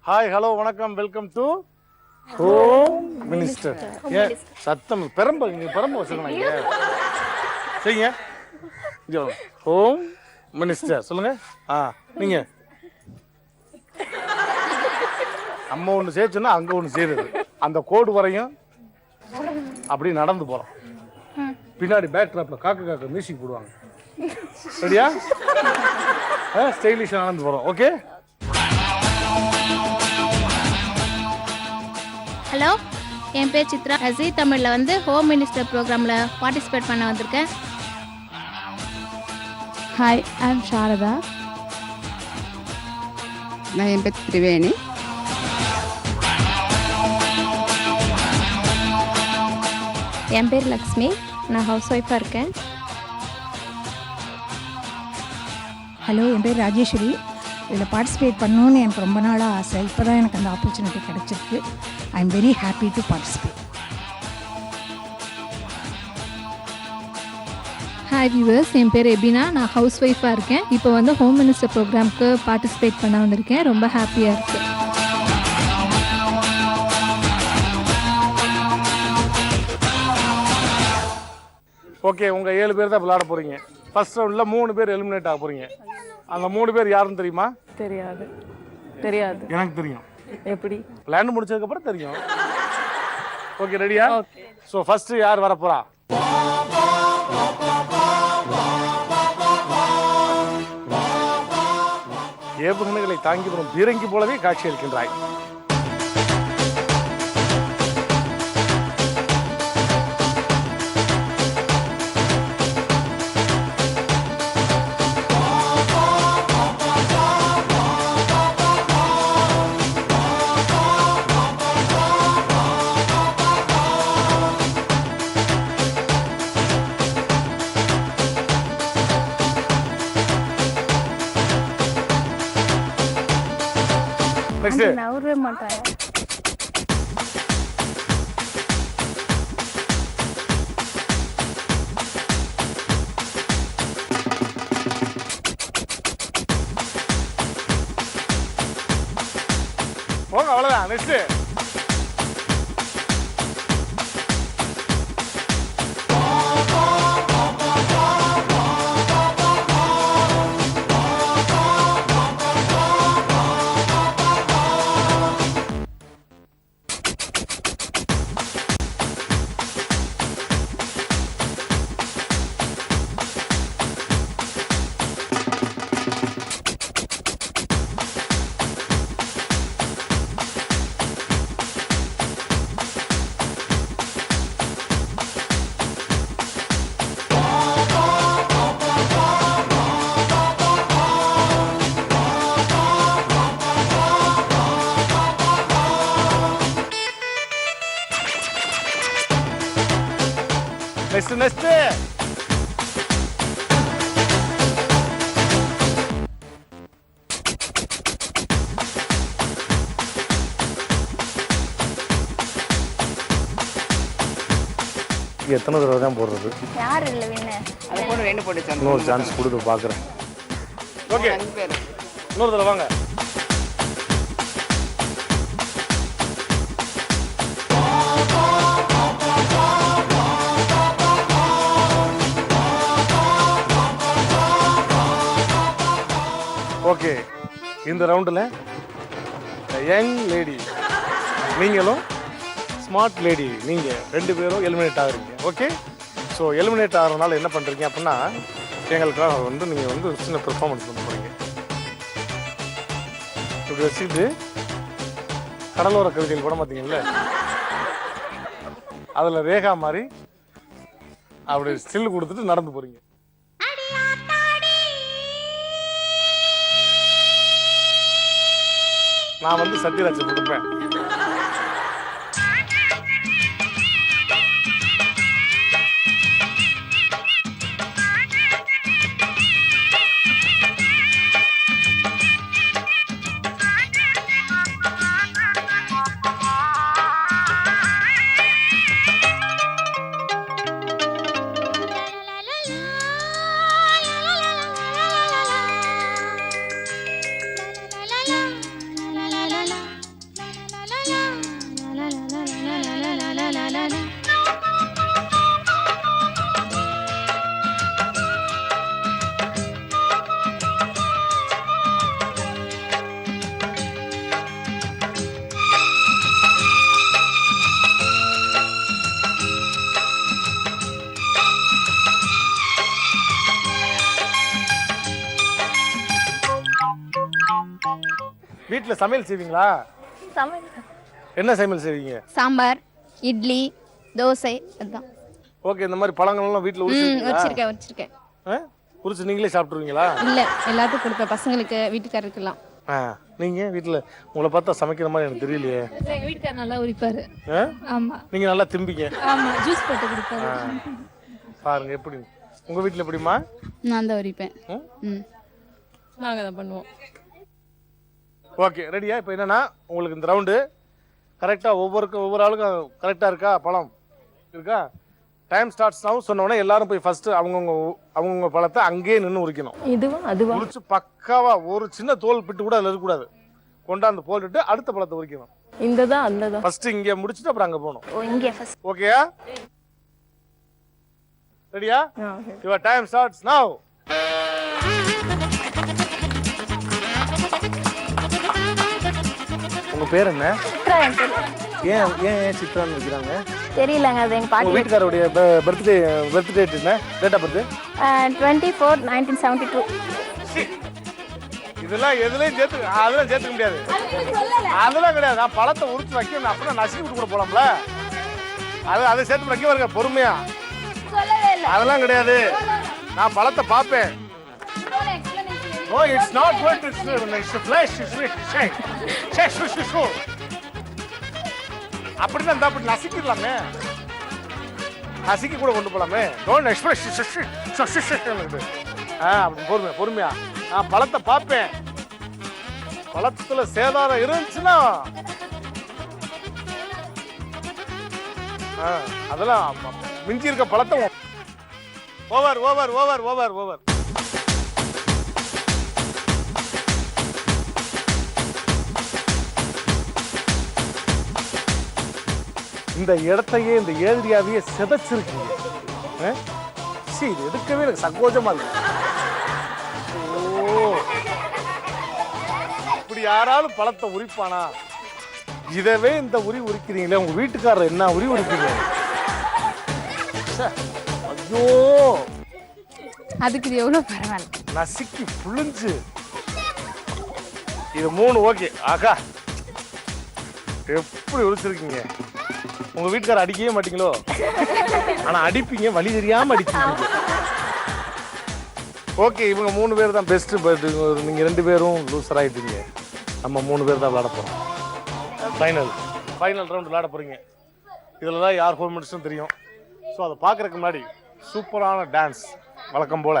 Hi hello வணக்கம் welcome to home minister. ஏன் சத்தம் பெரம்ப நீங்கள் பெரம்ப வச்சுக்கணும் இங்கே சரிங்க. இங்கே ஹோம் மினிஸ்டர் சொல்லுங்க. நீங்கள் நம்ம ஒன்று சேர்த்துன்னா அங்கே ஒன்று சேருது. அந்த கோடு வரையும் அப்படி நடந்து போகிறோம். பின்னாடி பேக் ட்ராப்பில் காக்க மியூசிக் போடுவாங்க. சரியா? ஸ்டைலிஷாக நடந்து போகிறோம். ஓகே. ஹலோ, என் பேர் சித்ரா. ஜீ தமிழில் வந்து ஹோம் மினிஸ்டர் ப்ரோக்ராமில் பார்ட்டிசிபேட் பண்ண வந்திருக்கேன். Hi, I'm Sharada. நான் என் பேர் திரிவேணி. என் பேர் லக்ஷ்மி. நான் ஹவுஸ் ஒய்ஃபாக இருக்கேன். ஹலோ, என் பேர் ராஜேஸ்வரி. இதில் பார்ட்டிசிபேட் பண்ணணுன்னு எனக்கு ரொம்ப நாளாக ஆசை. இப்போ தான் எனக்கு அந்த ஆப்பர்ச்சுனிட்டி கிடச்சிருக்கு. I am very happy to participate. Hi viewers, என் பேர் எபினா. நான் ஹவுஸ் ஒய்ஃபாக இருக்கேன். இப்போ வந்து ஹோம் மினிஸ்டர் ப்ரோக்ராம்க்கு பார்ட்டிசிபேட் பண்ண வந்திருக்கேன். ரொம்ப ஹாப்பியாக இருக்குது. ஓகே, உங்கள் 7 பேர் தான் விளையாட போகிறீங்க. ஃபர்ஸ்ட் ரவுண்டில் 3 பேர் எலிமினேட் ஆக போகிறீங்க. அந்த 3 பேர் யாருன்னு தெரியுமா? தெரியாது. எனக்கு தெரியும். எப்படி? விளையாண்டு முடிச்சதுக்கப்புறம் தெரியும். ஓகே, ரெடியா? ஓகே. ஸோ ஃபர்ஸ்ட் யார் வரப்போறா? ஏவுகணைகளை தாங்கி வரும் பீரங்கி போலவே காட்சி அளிக்கின்றாய். நவரவே மாட்டாங்க. போங்க, அவ்வளோதான். நெக்ஸ்ட் நெக்ஸ்ட் எத்தனை தடவை தான் போடுறது? யார் இல்லை வின்னர்? அதை போட்டு 2 போட்டு இன்னொரு சான்ஸ் கொடுத்து பார்க்குறேன். ஓகே, 5 பேர். இன்னொரு தடவை வாங்க. ஓகே, இந்த ரவுண்டில் யங் லேடி நீங்களும் ஸ்மார்ட் லேடி நீங்கள் 2 பேரும் எலிமினேட் ஆகுறீங்க. ஓகே, ஸோ எலிமினேட் ஆகிறதுனால என்ன பண்ணுறீங்க அப்படின்னா, எங்களுக்காக வந்து நீங்கள் வந்து ஒரு சின்ன பெர்ஃபார்மன்ஸ் பண்ண போகிறீங்க. இப்படி வச்சுக்கிட்டு கடலோர கவிதைகள் கூட பார்த்தீங்கல்ல, அதில் ரேகா மாதிரி அப்படி ஸ்டில் கொடுத்துட்டு நடந்து போகிறீங்க. நான் வந்து சத்யராஜ் கொடுப்பேன். வீட்டில் சமையல் செய்வீங்களா? என்ன சமையல் செய்வீங்க? சாம்பார், இட்லி, தோசை அதுதான். ஓகே, இந்த மாதிரி பழங்கள்லாம் வீட்டில் வச்சிருக்கேன். உரிச்சு நீங்களே சாப்பிட்ருவீங்களா? இல்லை, எல்லாத்துக்கும் கொடுப்பேன், பசங்களுக்கு, வீட்டுக்காரருக்குலாம். நீங்கள் வீட்டில் உங்களை பார்த்தா சமைக்கிற மாதிரி எனக்கு தெரியலையே. எங்கள் வீட்டுக்கார் நல்லா உரிப்பாரு. ஆமாம். நீங்கள் நல்லா திம்பிங்க. ஆமாம், ஜூஸ் போட்டு கொடுப்பாரு. பாருங்க எப்படி. உங்கள் வீட்டில் எப்படிம்மா? நான் தான் உரிப்பேன். நாங்கள் தான் பண்ணுவோம். ஓகே, ரெடியா? இப்போ என்னன்னா உங்களுக்கு இந்த ரவுண்டு கரெக்டாக ஒவ்வொரு ஆளுக்கும் கரெக்டாக இருக்கா? பழம் இருக்கா? டைம் ஸ்டார்ட்ஸ் ஆகும் சொன்னோடனே எல்லாரும் போய் ஃபர்ஸ்ட் அவங்கவுங்க பழத்தை அங்கேயே நின்று உரிக்கணும். அதுவா உரிச்சு பக்காவா ஒரு சின்ன தோல் பிட்டு கூட அதில் இருக்கக்கூடாது. கொண்டாந்து போட்டுட்டு அடுத்த பழத்தை உரிக்கணும். அந்த ஃபர்ஸ்ட் இங்கே முடிச்சுட்டு அப்புறம் அங்கே போகணும். இங்கே ஃபர்ஸ்ட். ஓகேயா? ரெடியா? Your time starts now. உங்க பேர் என்ன? ஏன் சித்ரான்னு வைக்கிறாங்க தெரியலங்க, அது எங்க பாட்டி. வீட்டுக்காரோடைய பர்த்டே என்ன? Date of birth 24/1972. இதெல்லாம் எதுலையும் அதெல்லாம் சேர்த்துக்க முடியாது. அதெல்லாம் கிடையாது. நான் பழத்தை உரிச்சு வைக்கணும், அப்படின்னா நசுக்கி விட்டு கூட போலாம்ல. அதை சேர்த்து வைக்க வருங்க பொறுமையா. அதெல்லாம் கிடையாது. நான் பழத்தை பார்ப்பேன். No, it's not going to flash. அப்படின்னா இந்த அப்படி நசுக்கிடலாமே, நசுக்கி கூட கொண்டு போலாமே. Don't express. அப்படி பொறுமையா நான் பழத்தை பார்ப்பேன். பழத்துல சேதாரம் இருந்துச்சுன்னா அதெல்லாம் மிஞ்சி இருக்க பழத்தை ஓவர். இந்த இடத்தையே இந்த ஏரியாவையே சிதைச்சிருக்கீங்க. இது எடுக்கவே எனக்கு சங்கோஜமா இருக்கு. இப்படி யாராலும் பழத்தை உரிப்பானா? இதவே இந்த உரிக்கிறீங்களே, உங்க வீட்டுக்காரர் என்ன உரிப்பீங்க? ஐயோ, அதுக்கு இது எவ்வளவு பரவாயில்ல. நசுக்கி புளிஞ்சு இது 3 ஓகே. ஆகா, எப்படி உரிச்சிருக்கீங்க. உங்க வீட்டுக்காரர் அடிக்கவே மாட்டீங்களோ? ஆனா அடிப்பீங்க, வலி தெரியாம அடிப்பீங்க. ஓகே, இவங்க 3 பேர் தான் பெஸ்ட். பட் நீங்க 2 பேரும் லூசர் ஆயிட்டீங்க. நம்ம 3 பேர் தான் விளையாட போறோம். ஃபைனல் ரவுண்ட் விளையாட போறீங்க. இதுல தான் யார் ஹோம் மினிஸ்டரும் தெரியும். ஸோ அதை பார்க்கறதுக்கு முன்னாடி சூப்பரான டான்ஸ் வழக்கம் போல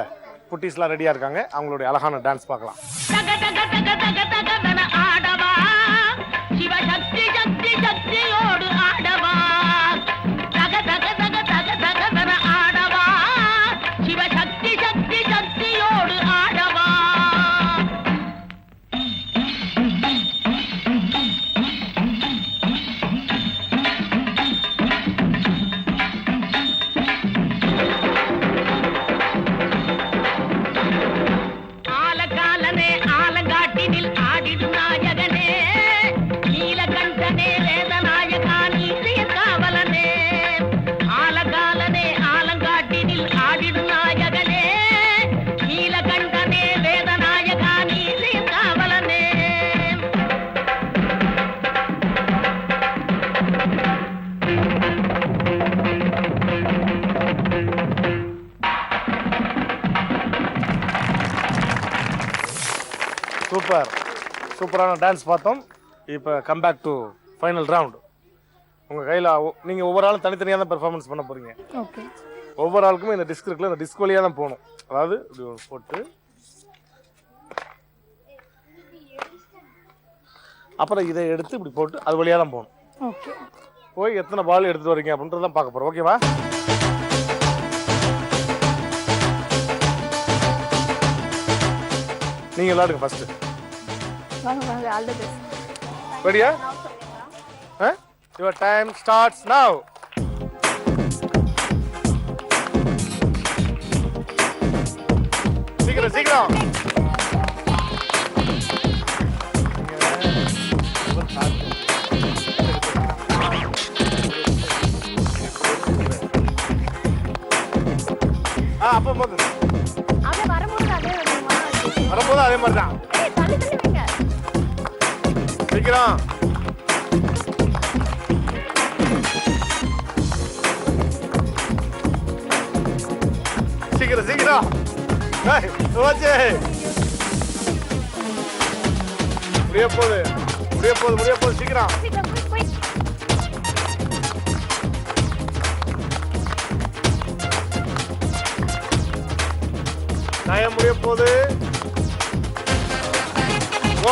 குட்டீஸ்லாம் ரெடியா இருக்காங்க. அவங்களுடைய அழகான டான்ஸ் பார்க்கலாம். சூப்பரான டான்ஸ் பார்த்தோம். இப்போ come back to final round. உங்கள் கையில் நீங்கள் ஒவ்வொரு ஆளும் தனித்தனியாக தான் பெர்ஃபார்மன்ஸ் பண்ண போகிறீங்க. ஓகே. ஒவ்வொரு ஆளுக்குமே இந்த டிஸ்க் இருக்குல்ல, இந்த டிஸ்க் வழியாக தான் போகணும். அதாவது இப்படி போட்டு அப்புறம் இதை எடுத்து இப்படி போட்டு அது வழியாக தான் போகணும். ஓகே. போய் எத்தனை பால் எடுத்துகிட்டு வரீங்க அப்படின்றதான் பார்க்க போகிறோம். ஓகேவா? நீங்கள் விளையாடுங்க ஃபர்ஸ்ட். All the best. ரெடியா? Your time starts now. சீக்கிரம். அப்போ வரும்போது அதே மாதிரி தான். சீக்கிரம். சீக்கிரம் சீக்கிரம். ஓச்சே. முடிய போகுது சீக்கிரம். டைம் முடிய போகுது.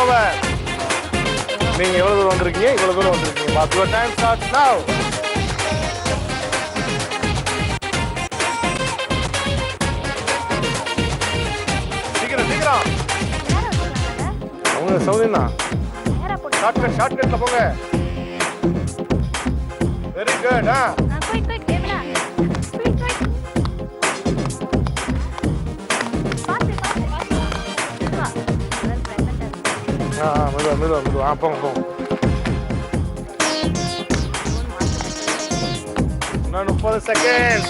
ஓவர். நீங்க எவ்வளவு தூரம் வந்திருக்கீங்க? இவ்வளவு தூரம் வந்திருக்கீங்க. பாஸ் யுவர் டைம் ஸ்டார்ட்ஸ் நவ. சீக்கிரம் சீக்கிரம். அவங்க சௌந்தர்யா ஷார்ட்கட்ல போங்க. Very good. மெதுவா போங்க. இன்னும் 30 செகண்ட்.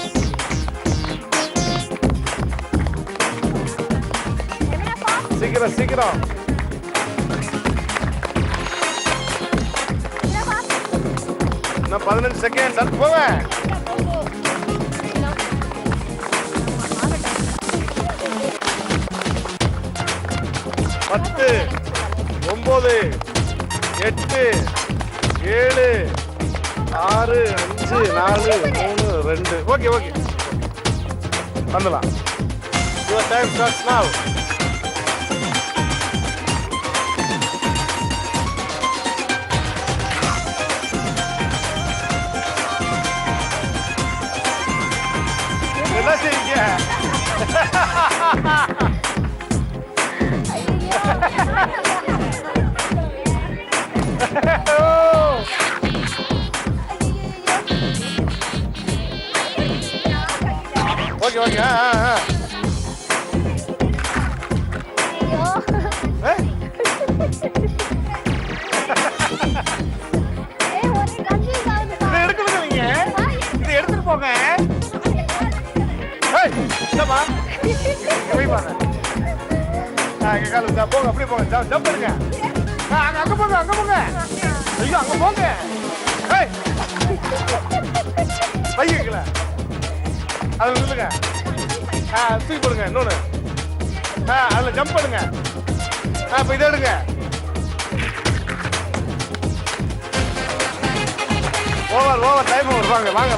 சீக்கிரம். இன்னும் 15 செகண்ட். அது போங்க. 10 9 8 7 6 5 4 3 2. ஓகே பண்ணலாம். யுவர் டைம் ஸ்டார்ட்ஸ் நவ. என்ன செய்யுங்க? ஓகே. இது எடுத்துட்டு போங்க. போங்க அப்படியே போங்க. ஜம்ப் பண்ணுங்க. அங்க போங்க. ஐயோ அங்க போங்க. பைக்கல அது நில்லுங்க. தூக்கி போடுங்க. இன்னொன்னு அதுல ஜம்ப் பண்ணுங்க. இப்ப இதை எடுங்க. Over time over. வாங்க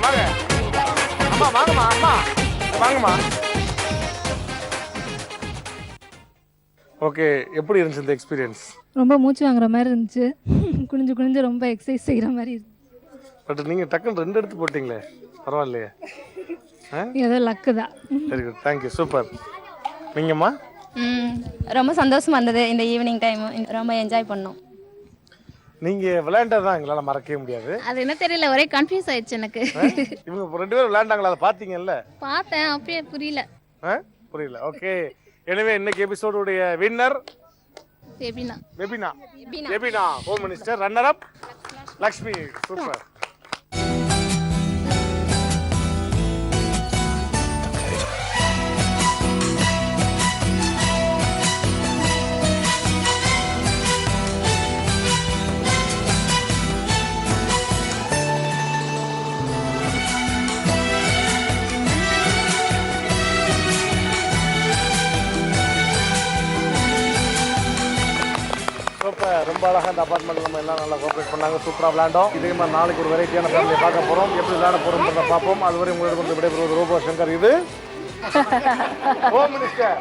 அம்மா வாங்கம்மா. ஓகே, எப்படி இருந்துச்சு இந்த எக்ஸ்பீரியன்ஸ்? ரொம்ப மூச்சு வாங்குற மாதிரி இருந்துச்சு. குனிஞ்சு ரொம்ப எக்ஸசைஸ் செய்கிற மாதிரி இருந்துச்சு. பட் நீங்கள் டக்குன்னு 2 எடுத்து போட்டிங்களே, பரவாயில்லையே. ஏதோ லக்கு தான். Very good, thank you, super. நீங்கம்மா? ரொம்ப சந்தோஷமா இருந்தது. இந்த ஈவினிங் டைம் ரொம்ப என்ஜாய் பண்ணோம். நீங்கள் விளையாண்டதான் எங்களால் மறக்கவே முடியாது. அது என்ன தெரியல, ஒரே கன்ஃபியூஸ் ஆயிடுச்சு எனக்கு. இவங்க 2 பேரும் விளையாண்டாங்களா? அதை பார்த்தீங்கல்ல? பார்த்தேன், அப்படியே புரியல. ஓகே. எனவே இன்னைக்கு எபிசோடுடைய வின்னர் வெபினா home minister. Runner up Lakshmi. Super. ரொம்ப அழகாக இந்த அபார்ட்மெண்ட் நம்ம எல்லாம் நல்லா கோஆப்ரேட் பண்ணாங்க. சூப்பராக விளையாண்டோம். இதே மாதிரி நாளைக்கு ஒரு வெரைட்டியான ஃபேமிலியை பார்க்க போகிறோம். எப்படி விளையாட போகிறோம்ன்றத பார்ப்போம். அதுவரை உங்களோட வந்து விடைபெறுவது ரோபோ சங்கர். இது ஹோம் மினிஸ்டர்.